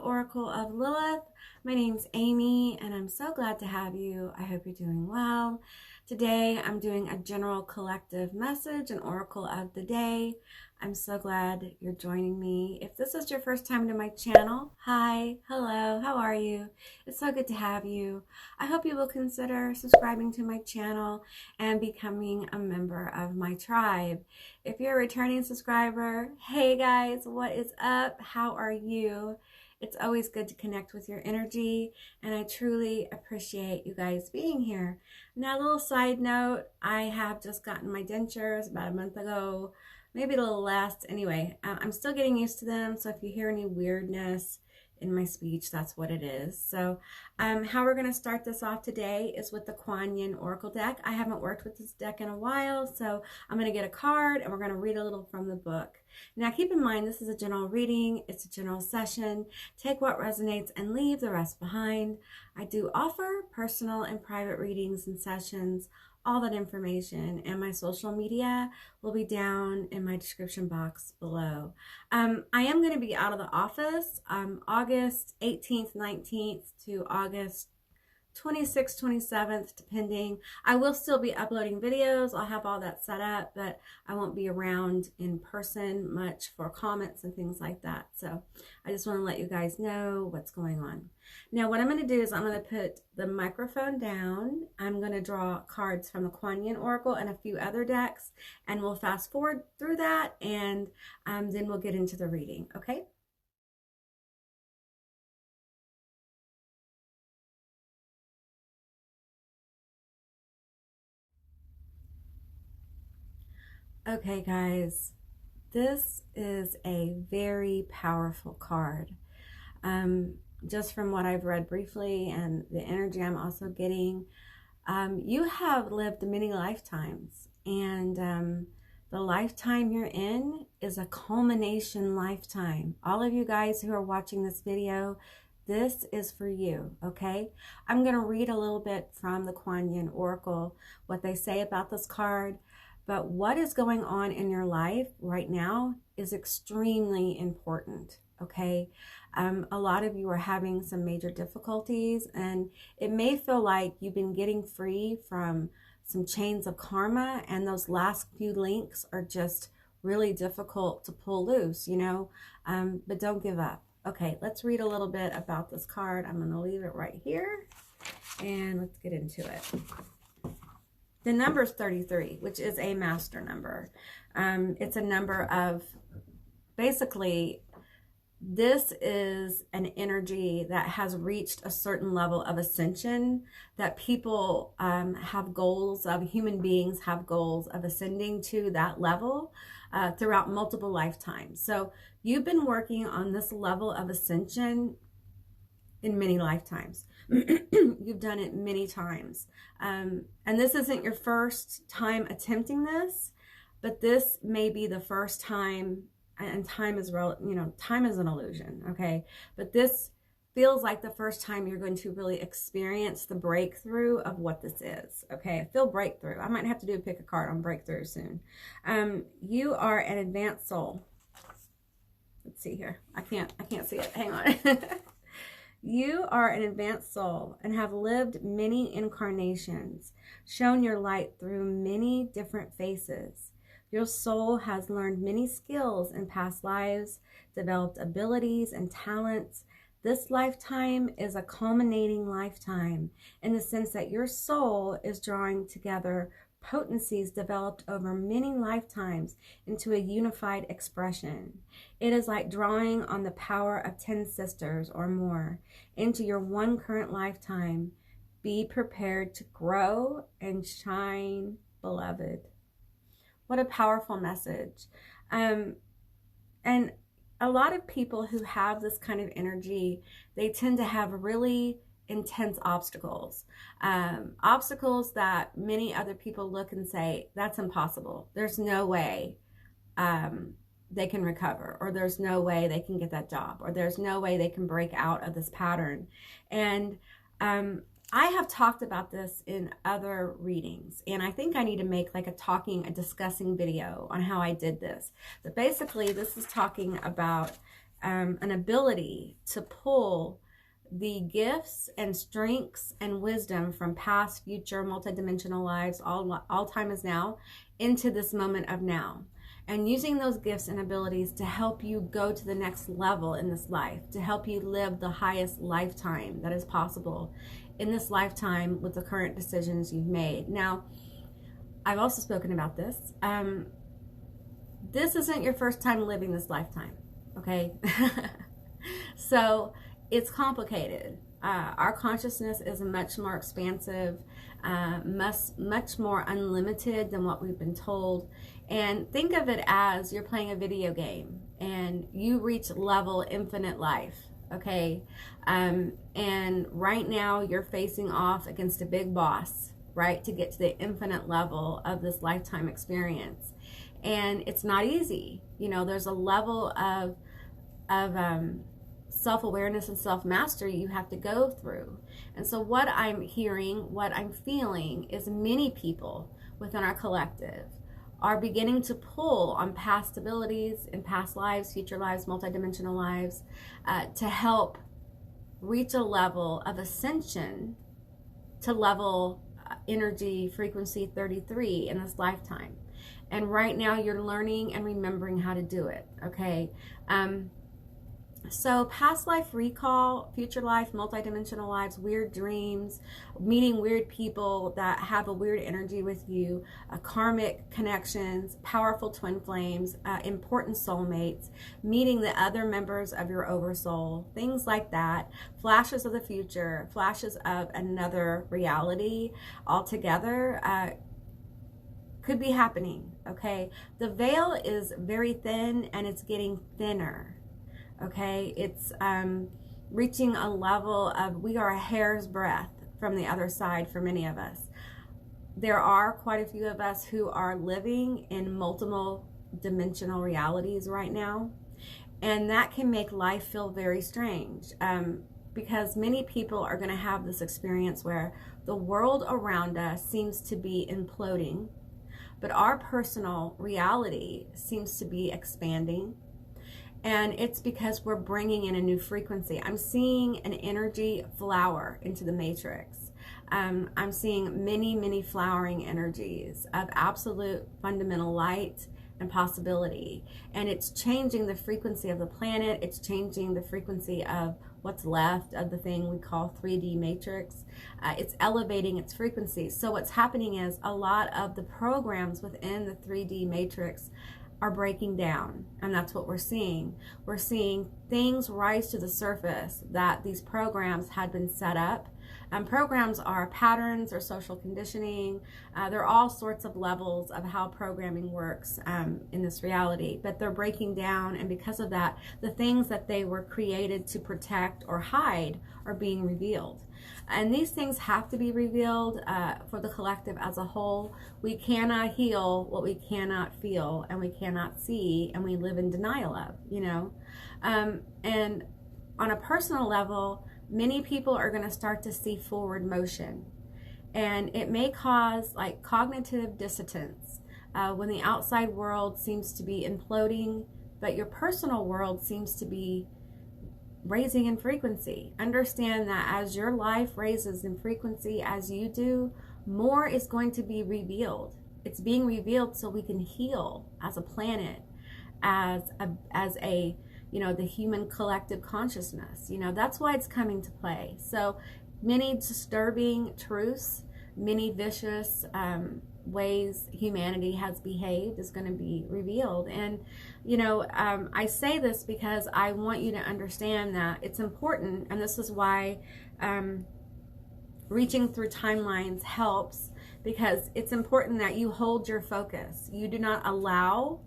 Oracle of Lilith. My name's Amy and I'm so glad to have you. I hope you're doing well. Today I'm doing a general collective message, an Oracle of the Day. I'm so glad you're joining me. If this is your first time to my channel, hi, hello, how are you? It's so good to have you. I hope you will consider subscribing to my channel and becoming a member of my tribe. If you're a returning subscriber, hey guys, what is up? How are you? It's always good to connect with your energy, and I truly appreciate you guys being here. Now, a little side note, I have just gotten my dentures about a month ago, maybe a little less. Anyway, I'm still getting used to them, so if you hear any weirdness in my speech, that's what it is. So how we're going to start this off today is with the Kuan Yin Oracle deck. I haven't worked with this deck in a while, so I'm going to get a card and we're going to read a little from the book. Now keep in mind, this is a general reading. It's a general session. Take what resonates and leave the rest behind. I do offer personal and private readings and sessions. All that information and my social media will be down in my description box below. I am going to be out of the office August 18th, 19th to August 26th, 27th, depending. I will still be uploading videos. I'll have all that set up, but I won't be around in person much for comments and things like that. So I just want to let you guys know what's going on. Now, what I'm going to do is I'm going to put the microphone down. I'm going to draw cards from the Kuan Yin Oracle and a few other decks, and we'll fast forward through that, and then we'll get into the reading, okay? Okay, guys, this is a very powerful card. Just from what I've read briefly and the energy I'm also getting, you have lived many lifetimes, and the lifetime you're in is a culmination lifetime. All of you guys who are watching this video, this is for you, okay? I'm going to read a little bit from the Kuan Yin Oracle, what they say about this card. But what is going on in your life right now is extremely important, okay? A lot of you are having some major difficulties, and it may feel like you've been getting free from some chains of karma, and those last few links are just really difficult to pull loose, you know? But don't give up. Okay, let's read a little bit about this card. I'm going to leave it right here, and let's get into it. The number is 33, which is a master number. It's a number of, basically, this is an energy that has reached a certain level of ascension, that people have goals of, human beings have goals of ascending to that level throughout multiple lifetimes. So you've been working on this level of ascension in many lifetimes. You've done it many times. And this isn't your first time attempting this, but this may be the first time, and time is time is an illusion, okay? But this feels like the first time you're going to really experience the breakthrough of what this is, okay? I feel breakthrough. I might have to pick a card on breakthrough soon. You are an advanced soul. Let's see here. I can't see it. Hang on. You are an advanced soul and have lived many incarnations, shown your light through many different faces. Your soul has learned many skills in past lives, developed abilities and talents. This lifetime is a culminating lifetime in the sense that your soul is drawing together potencies developed over many lifetimes into a unified expression. It is like drawing on the power of 10 sisters or more into your one current lifetime. Be prepared to grow and shine, beloved. What a powerful message. And a lot of people who have this kind of energy, they tend to have really intense obstacles. Obstacles that many other people look and say, that's impossible. There's no way they can recover, or there's no way they can get that job, or there's no way they can break out of this pattern. And I have talked about this in other readings, and I think I need to make like a discussing video on how I did this. But basically, this is talking about an ability to pull the gifts and strengths and wisdom from past, future, multidimensional lives, all time is now, into this moment of now. And using those gifts and abilities to help you go to the next level in this life, to help you live the highest lifetime that is possible in this lifetime with the current decisions you've made. Now, I've also spoken about this. This isn't your first time living this lifetime, okay? So it's complicated. Our consciousness is much more expansive, much more unlimited than what we've been told. And think of it as you're playing a video game and you reach level infinite life, okay? And right now you're facing off against a big boss, right? To get to the infinite level of this lifetime experience. And it's not easy. You know, there's a level of self-awareness and self-mastery you have to go through. And so what I'm hearing, what I'm feeling is many people within our collective are beginning to pull on past abilities in past lives, future lives, multidimensional lives, to help reach a level of ascension to level energy frequency 33 in this lifetime. And right now you're learning and remembering how to do it, okay? So past life recall, future life, multidimensional lives, weird dreams, meeting weird people that have a weird energy with you, karmic connections, powerful twin flames, important soulmates, meeting the other members of your oversoul, things like that, flashes of the future, flashes of another reality altogether, could be happening, okay? The veil is very thin and it's getting thinner. Okay, it's reaching a level of, we are a hair's breadth from the other side for many of us. There are quite a few of us who are living in multiple dimensional realities right now. And that can make life feel very strange because many people are going to have this experience where the world around us seems to be imploding, but our personal reality seems to be expanding. And it's because we're bringing in a new frequency. I'm seeing an energy flower into the matrix. I'm seeing many, many flowering energies of absolute fundamental light and possibility. And it's changing the frequency of the planet. It's changing the frequency of what's left of the thing we call 3D matrix. It's elevating its frequency. So what's happening is a lot of the programs within the 3D matrix are breaking down, and that's what we're seeing. We're seeing things rise to the surface that these programs had been set up. Programs are patterns or social conditioning. There are all sorts of levels of how programming works in this reality, but they're breaking down, and because of that, the things that they were created to protect or hide are being revealed. And these things have to be revealed for the collective as a whole. We cannot heal what we cannot feel and we cannot see and we live in denial of, you know. And on a personal level, many people are going to start to see forward motion. And it may cause like cognitive dissonance when the outside world seems to be imploding, but your personal world seems to be raising in frequency. Understand that as your life raises in frequency as you do, more is going to be revealed. It's being revealed so we can heal as a planet, as a you know, the human collective consciousness. You know, that's why it's coming to play. So many disturbing truths, many vicious ways humanity has behaved is going to be revealed. And you know, I say this because I want you to understand that it's important, and this is why reaching through timelines helps, because it's important that you hold your focus. You do not allow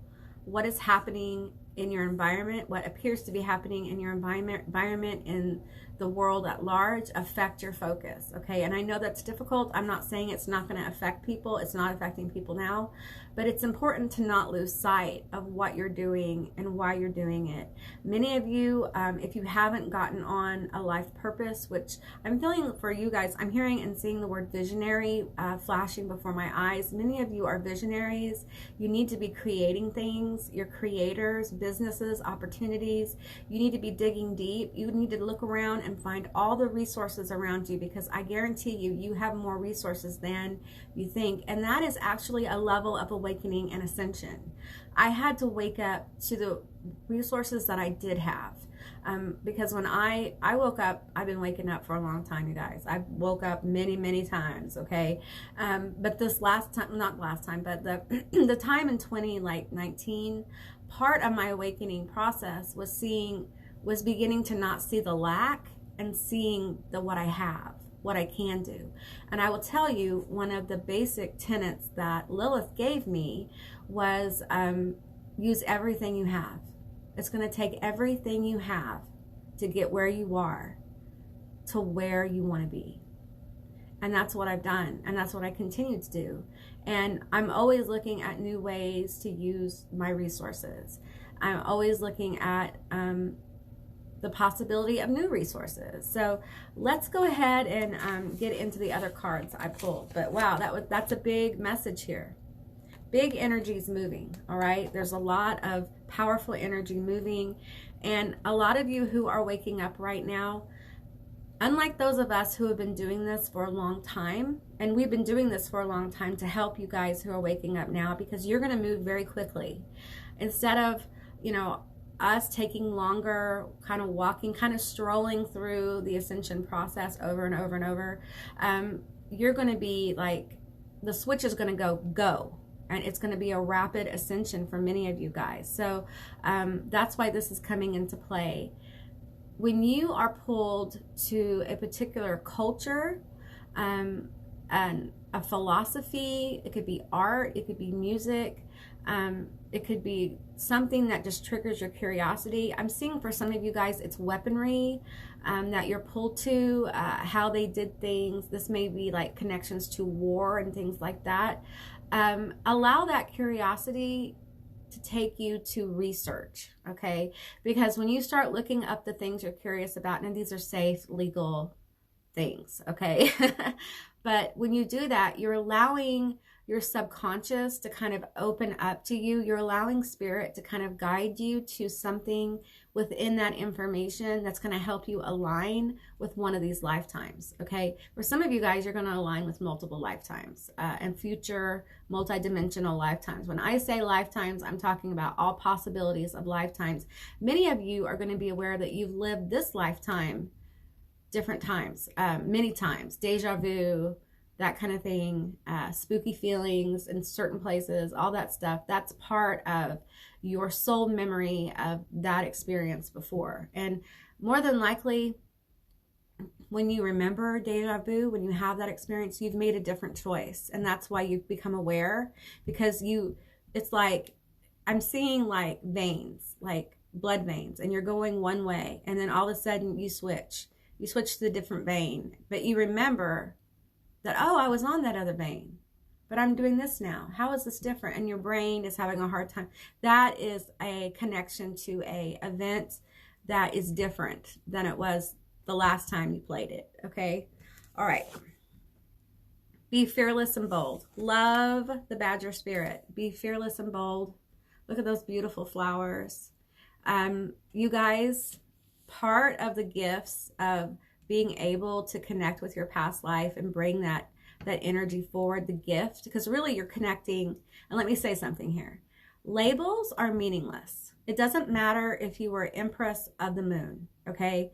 what is happening in your environment, what appears to be happening in your environment in the world at large affect your focus, okay? And I know that's difficult. I'm not saying it's not going to affect people. It's not affecting people now, but it's important to not lose sight of what you're doing and why you're doing it. Many of you, if you haven't gotten on a life purpose, which I'm feeling for you guys, I'm hearing and seeing the word visionary flashing before my eyes. Many of you are visionaries. You need to be creating things. You're creators, businesses, opportunities. You need to be digging deep. You need to look around and find all the resources around you, because I guarantee you, you have more resources than you think. And that is actually a level of awakening and ascension. I had to wake up to the resources that I did have. Because when I woke up, I've been waking up for a long time, you guys. I woke up many times, okay? But this last time, not last time, but the time in 2019, part of my awakening process was beginning to not see the lack and seeing what I have, what I can do. And I will tell you, one of the basic tenets that Lilith gave me was use everything you have. It's going to take everything you have to get where you are to where you want to be. And that's what I've done. And that's what I continue to do. And I'm always looking at new ways to use my resources. I'm always looking at the possibility of new resources. So let's go ahead and get into the other cards I pulled. But wow, that's a big message here. Big energies moving, all right? There's a lot of powerful energy moving, and a lot of you who are waking up right now, unlike those of us who have been doing this for a long time, and we've been doing this for a long time to help you guys who are waking up now, because you're going to move very quickly. Instead of, us taking longer, kind of walking, kind of strolling through the ascension process over and over and over, you're going to be like, the switch is going to go. And it's going to be a rapid ascension for many of you guys. So that's why this is coming into play. When you are pulled to a particular culture, and a philosophy, it could be art, it could be music, it could be something that just triggers your curiosity. I'm seeing for some of you guys, it's weaponry that you're pulled to, how they did things. This may be like connections to war and things like that. Allow that curiosity to take you to research, okay? Because when you start looking up the things you're curious about, and these are safe, legal things, okay? But when you do that, you're allowing your subconscious to kind of open up to you. You're allowing spirit to kind of guide you to something within that information that's going to help you align with one of these lifetimes, okay? For some of you guys, you're going to align with multiple lifetimes and future multidimensional lifetimes. When I say lifetimes, I'm talking about all possibilities of lifetimes. Many of you are going to be aware that you've lived this lifetime different times, many times, deja vu, that kind of thing, spooky feelings in certain places, all that stuff. That's part of your soul memory of that experience before. And more than likely, when you remember deja vu, when you have that experience, you've made a different choice. And that's why you've become aware, because it's like, I'm seeing like veins, like blood veins, and you're going one way, and then all of a sudden you switch to a different vein, but you remember that, oh, I was on that other vein, but I'm doing this now. How is this different? And your brain is having a hard time. That is a connection to a event that is different than it was the last time you played it, okay? All right. Be fearless and bold. Love the Badger spirit. Be fearless and bold. Look at those beautiful flowers. You guys, part of the gifts of being able to connect with your past life and bring that energy forward, the gift, because really you're connecting. And let me say something here. Labels are meaningless. It doesn't matter if you were Empress of the Moon, okay?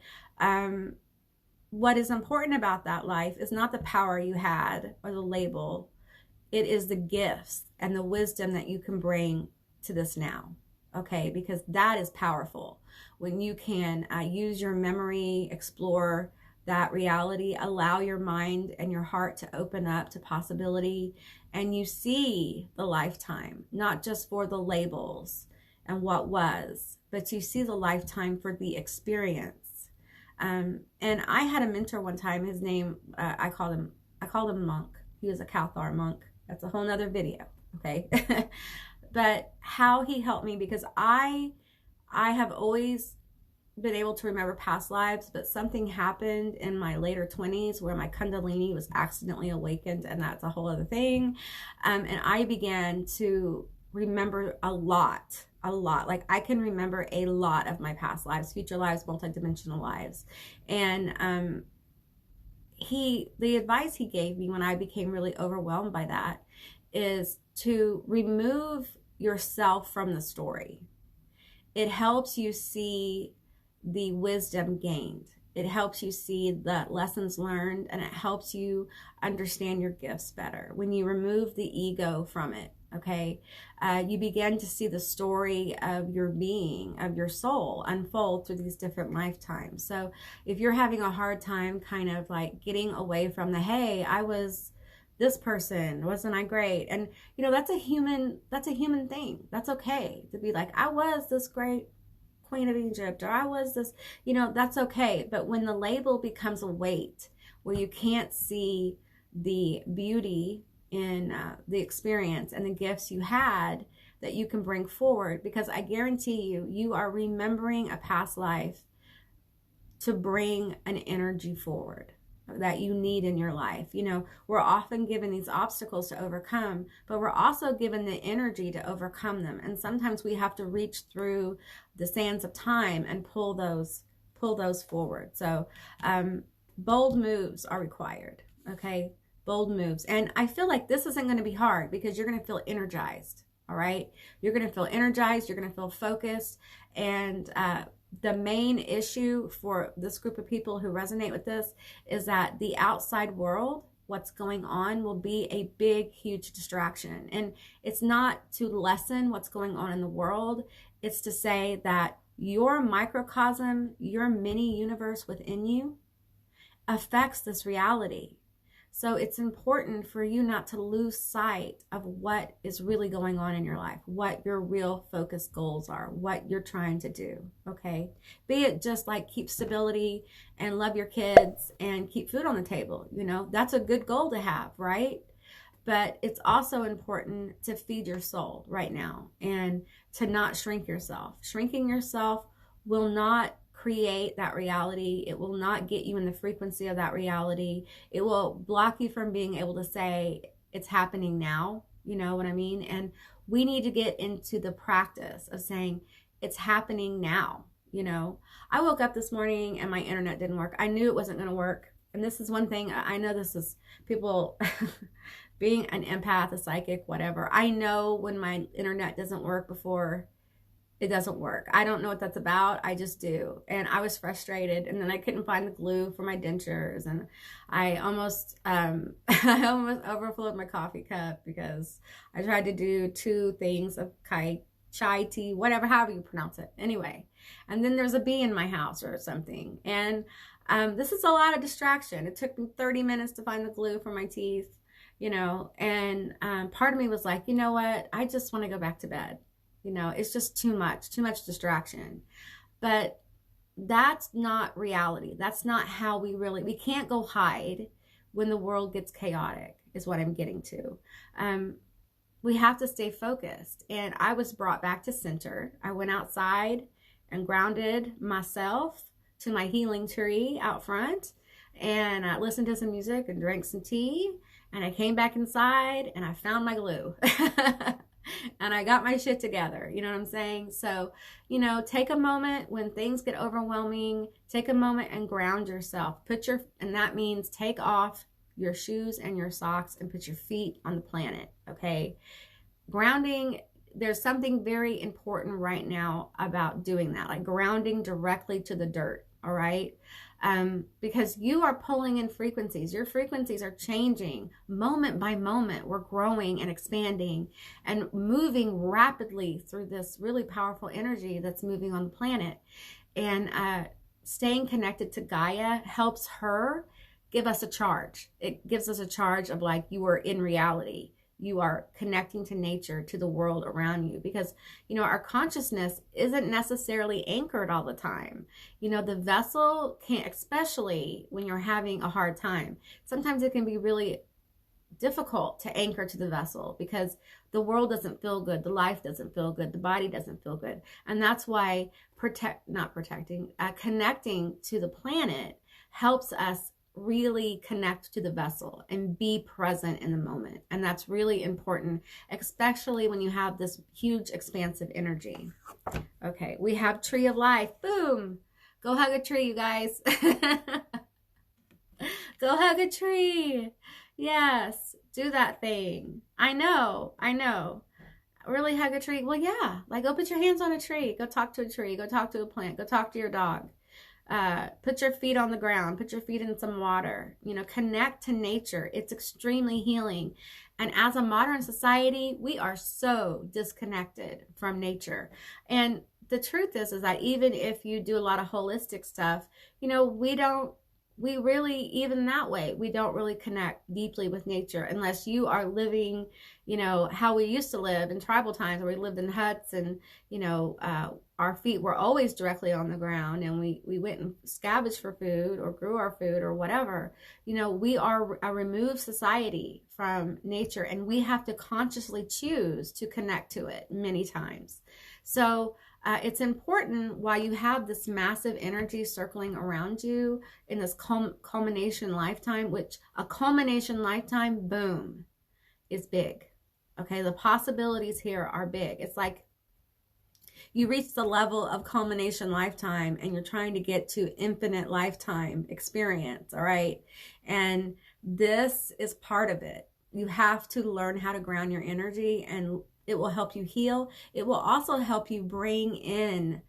What is important about that life is not the power you had or the label. It is the gifts and the wisdom that you can bring to this now, okay? Because that is powerful. When you can use your memory, explore that reality, allow your mind and your heart to open up to possibility, and you see the lifetime, not just for the labels and what was, but you see the lifetime for the experience. And I had a mentor one time. His name, I called him Monk. He was a Cathar monk. That's a whole nother video, okay? But how he helped me, because I have always been able to remember past lives, but something happened in my later 20s where my Kundalini was accidentally awakened, and that's a whole other thing. And I began to remember a lot. Like, I can remember a lot of my past lives, future lives, multidimensional lives. And the advice he gave me when I became really overwhelmed by that is to remove yourself from the story. It helps you see the wisdom gained. It helps you see the lessons learned, and it helps you understand your gifts better when you remove the ego from it. Okay, you begin to see the story of your being, of your soul, unfold through these different lifetimes. So if you're having a hard time kind of like getting away from the, hey, I was this person, wasn't I great? And you know, that's a human thing. That's okay to be like, I was this great Queen of Egypt, or I was this, you know, that's okay. But when the label becomes a weight where you can't see the beauty in the experience and the gifts you had that you can bring forward, because I guarantee you, you are remembering a past life to bring an energy forward that you need in your life. You know, we're often given these obstacles to overcome, but we're also given the energy to overcome them. And sometimes we have to reach through the sands of time and pull those forward. So bold moves are required. Okay, bold moves. And I feel like this isn't going to be hard, because you're going to feel energized. All right, you're going to feel energized, you're going to feel focused. And the main issue for this group of people who resonate with this is that the outside world, what's going on, will be a big, huge distraction. And it's not to lessen what's going on in the world. It's to say that your microcosm, your mini universe within you, affects this reality. So it's important for you not to lose sight of what is really going on in your life, what your real focus goals are, what you're trying to do, okay? Be it just like keep stability and love your kids and keep food on the table, you know, that's a good goal to have, right? But it's also important to feed your soul right now and to not shrink yourself. Shrinking yourself will not create that reality. It will not get you in the frequency of that reality. It will block you from being able to say it's happening now. You know what I mean? And we need to get into the practice of saying it's happening now. You know, I woke up this morning and my internet didn't work. I knew it wasn't going to work. And this is one thing, I know this is people being an empath, a psychic, whatever. I know when my internet doesn't work before it doesn't work. I don't know what that's about. I just do. And I was frustrated, and then I couldn't find the glue for my dentures, and I almost I almost overflowed my coffee cup because I tried to do 2 things of chai tea, whatever, however you pronounce it. Anyway, and then there's a bee in my house or something. And this is a lot of distraction. It took me 30 minutes to find the glue for my teeth, you know, and part of me was like, you know what? I just want to go back to bed. You know, it's just too much distraction. But that's not reality. That's not how we can't go hide when the world gets chaotic, is what I'm getting to. We have to stay focused. And I was brought back to center. I went outside and grounded myself to my healing tree out front. And I listened to some music and drank some tea. And I came back inside and I found my glue. And I got my shit together. You know what I'm saying? So, you know, take a moment when things get overwhelming. Take a moment and ground yourself. And that means take off your shoes and your socks and put your feet on the planet. Okay? Grounding, there's something very important right now about doing that, like grounding directly to the dirt. All right? Because you are pulling in frequencies. Your frequencies are changing moment by moment. We're growing and expanding and moving rapidly through this really powerful energy that's moving on the planet. And staying connected to Gaia helps her give us a charge. It gives us a charge of like, you are in reality. you are connecting to nature, to the world around you, because, you know, our consciousness isn't necessarily anchored all the time. You know, the vessel can't, especially when you're having a hard time, sometimes it can be really difficult to anchor to the vessel because the world doesn't feel good, the life doesn't feel good, the body doesn't feel good. And that's why connecting to the planet helps us really connect to the vessel and be present in the moment. And that's really important, especially when you have this huge expansive energy. Okay, we have Tree of Life. Boom. Go hug a tree, you guys. Go hug a tree. Yes, do that thing. I know. Really hug a tree. Well, yeah, like go put your hands on a tree. Go talk to a tree. Go talk to a plant. Go talk to your dog. Put your feet on the ground. Put your feet in some water. You know, connect to nature. It's extremely healing. And as a modern society, we are so disconnected from nature. And the truth is that even if you do a lot of holistic stuff, you know, we really, even that way, we don't really connect deeply with nature unless you are living, you know, how we used to live in tribal times, where we lived in huts and, you know, our feet were always directly on the ground, and we went and scavenged for food or grew our food or whatever. You know, we are a removed society from nature, and we have to consciously choose to connect to it many times. So it's important while you have this massive energy circling around you in this culmination lifetime, which a culmination lifetime, boom, is big. Okay, the possibilities here are big. It's like you reach the level of culmination lifetime and you're trying to get to infinite lifetime experience, all right? And this is part of it. You have to learn how to ground your energy, and it will help you heal. It will also help you bring in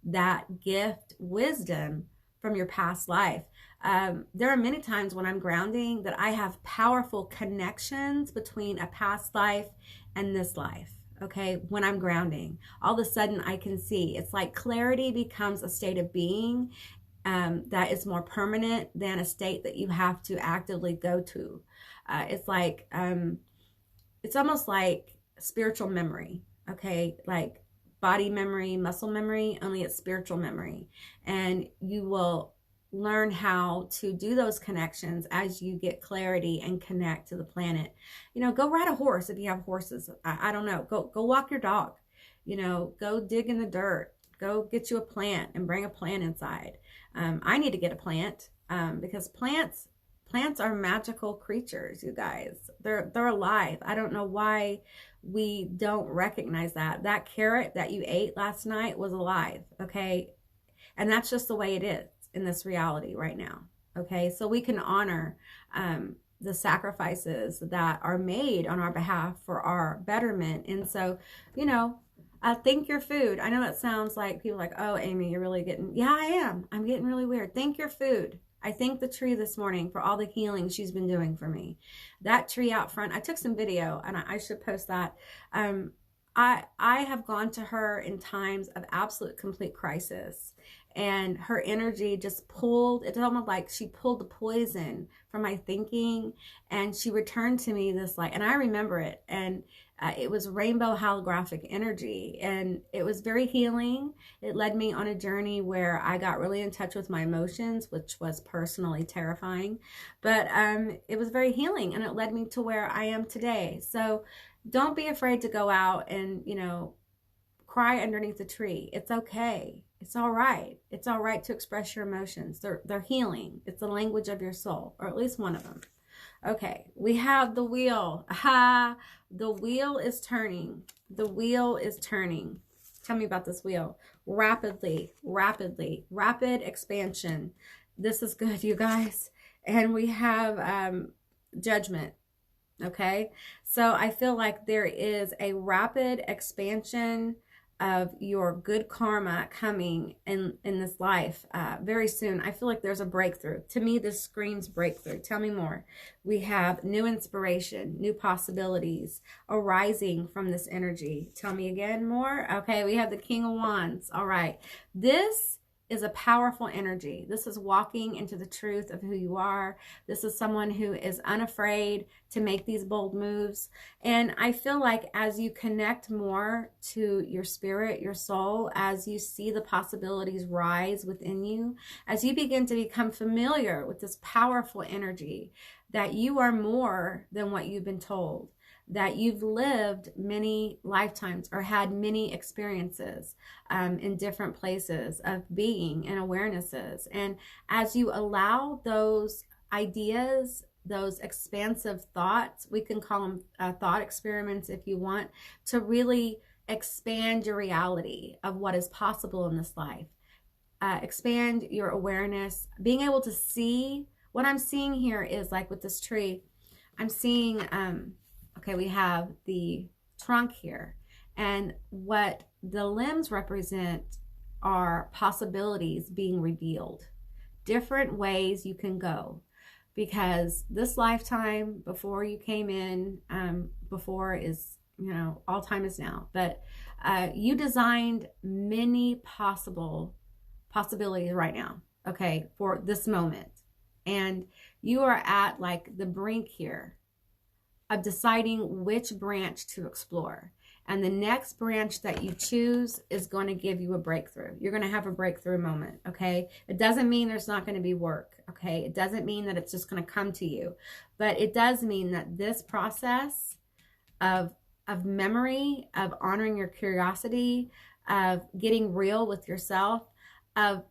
that gift, wisdom from your past life. There are many times when I'm grounding that I have powerful connections between a past life and this life. Okay, when I'm grounding, all of a sudden I can see. It's like clarity becomes a state of being that is more permanent than a state that you have to actively go to. It's like, it's almost like spiritual memory, okay? Like body memory, muscle memory, only it's spiritual memory. And you will learn how to do those connections as you get clarity and connect to the planet. You know, go ride a horse if you have horses. I don't know. Go walk your dog. You know, go dig in the dirt. Go get you a plant and bring a plant inside. I need to get a plant because plants are magical creatures, you guys. They're alive. I don't know why we don't recognize that. That carrot that you ate last night was alive, okay? And that's just the way it is in this reality right now, okay? So we can honor the sacrifices that are made on our behalf for our betterment. And so, you know, thank your food. I know that sounds like people like, oh, Amy, you're really getting, yeah, I am. I'm getting really weird. Thank your food. I thank the tree this morning for all the healing she's been doing for me. That tree out front, I took some video and I should post that. I have gone to her in times of absolute complete crisis, and her energy just pulled, it's almost like she pulled the poison from my thinking, and she returned to me this like, and I remember it, and it was rainbow holographic energy, and it was very healing. It led me on a journey where I got really in touch with my emotions, which was personally terrifying, but it was very healing, and it led me to where I am today. So don't be afraid to go out and, you know, cry underneath the tree. It's okay. It's all right. It's all right to express your emotions. They're healing. It's the language of your soul, or at least one of them. Okay, we have the wheel. Aha, the wheel is turning. The wheel is turning. Tell me about this wheel. Rapid expansion. This is good, you guys. And we have judgment. Okay, so I feel like there is a rapid expansion of your good karma coming in this life very soon. I feel like there's a breakthrough. To me, this screams breakthrough. Tell me more. We have new inspiration, new possibilities arising from this energy. Tell me again more. Okay, we have the King of Wands. All right, this is a powerful energy. This is walking into the truth of who you are. This is someone who is unafraid to make these bold moves. And I feel like as you connect more to your spirit, your soul, as you see the possibilities rise within you, as you begin to become familiar with this powerful energy, that you are more than what you've been told, that you've lived many lifetimes or had many experiences in different places of being and awarenesses. And as you allow those ideas, those expansive thoughts, we can call them thought experiments if you want, to really expand your reality of what is possible in this life. Expand your awareness, being able to see. What I'm seeing here is like with this tree, I'm seeing, okay, we have the trunk here, and what the limbs represent are possibilities being revealed, different ways you can go, because this lifetime before you came in, before is, you know, all time is now, but you designed many possibilities right now, okay, for this moment. And you are at like the brink here of deciding which branch to explore. And the next branch that you choose is going to give you a breakthrough. You're going to have a breakthrough moment, okay? It doesn't mean there's not going to be work, okay? It doesn't mean that it's just going to come to you. But it does mean that this process of memory, of honoring your curiosity, of getting real with yourself, of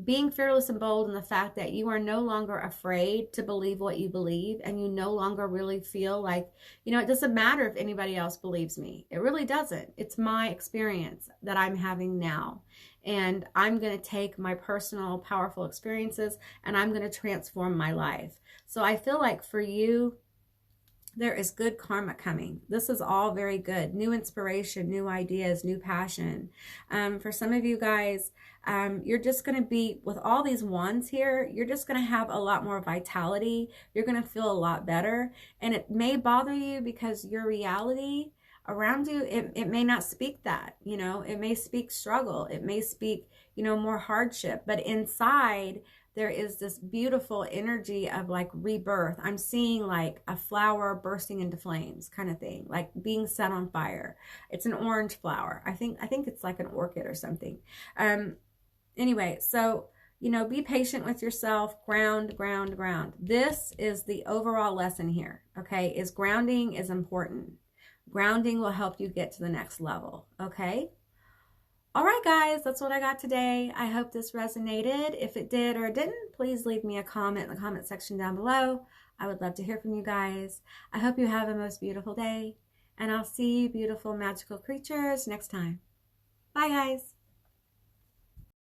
being fearless and bold in the fact that you are no longer afraid to believe what you believe, and you no longer really feel like, you know, it doesn't matter if anybody else believes me. It really doesn't. It's my experience that I'm having now. And I'm going to take my personal, powerful experiences and I'm going to transform my life. So I feel like for you, there is good karma coming. This is all very good. New inspiration, new ideas, new passion. For some of you guys, you're just going to be, with all these wands here, you're just going to have a lot more vitality. You're going to feel a lot better. And it may bother you because your reality around you, it may not speak that, you know, it may speak struggle. It may speak, you know, more hardship. But inside, there is this beautiful energy of like rebirth. I'm seeing like a flower bursting into flames kind of thing, like being set on fire. It's an orange flower. I think it's like an orchid or something. Anyway, so, you know, be patient with yourself. Ground, ground, ground. This is the overall lesson here, okay, is grounding is important. Grounding will help you get to the next level, okay? All right, guys, that's what I got today. I hope this resonated. If it did or didn't, please leave me a comment in the comment section down below. I would love to hear from you guys. I hope you have a most beautiful day, and I'll see you beautiful magical creatures next time. Bye, guys.